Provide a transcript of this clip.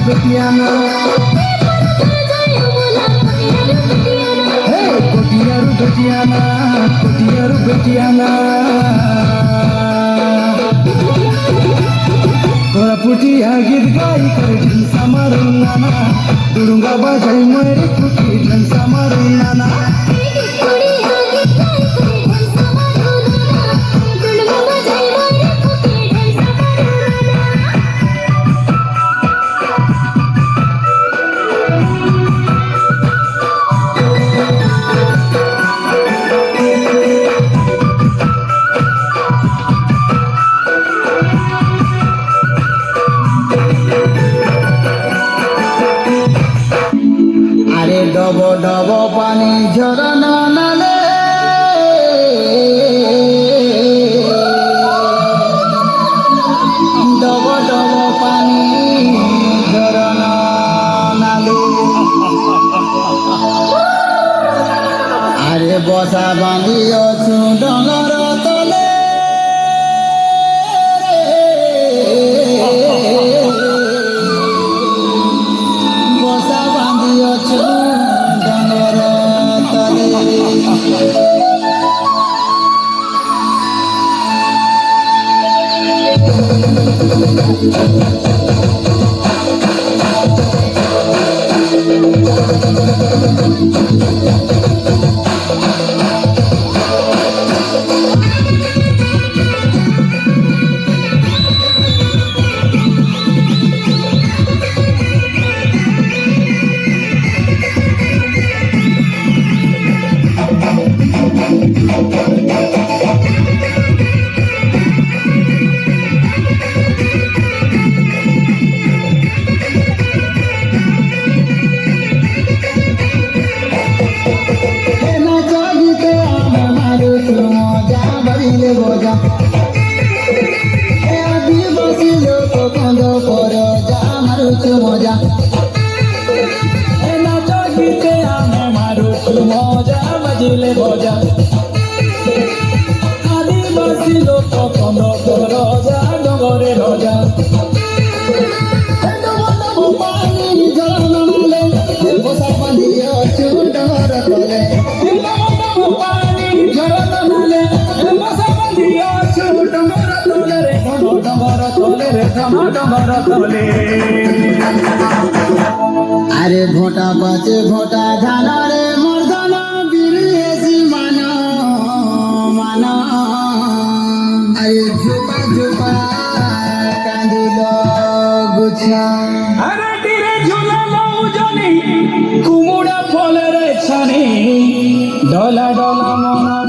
বেটিয়ানা হে কোটিয়ারু বেটিয়ানা কোটিয়ারু বেটিয়ানা তোরা পুটিয়া গীত গাই করে ঢেমসা মারুন নানা দুরুঙ্গা বাজাই ময়ের পুটি ঢেমসা মারুন নানা ডব ডব পানি ঝরনা নালে ডব ডব পানি ঝরনা নালে আরে বসা বাঁধিয়েছু ডলর তলে বসা বাঁধিয়েছু মজা আদিবাসী লোক কন্দ পর যা মারুছু মজা নাচ গীতে আমি মারুছু মজা বাজিলে মজা আদিবাসী লোক কন্দ পর যা ডগরে রজা পানির ঝরনা নালে বসা বাঁধিয়েছু ডগর তলে পানির ঝরনা নালে বসা বাঁধিয়েছু ডগর তলে রে ডগর তলে রে ডগর তলে আরে ভোটা পাচে ভোটা ধানা রে মর্দানা বিরিয়েছি মানা মানা আরে ঝোপা ঝোপা কাঁদিল গুছা আরে তীরে ঝুলালো জনি কুমুড়া ফলের ছানি ডলা ডলা মনা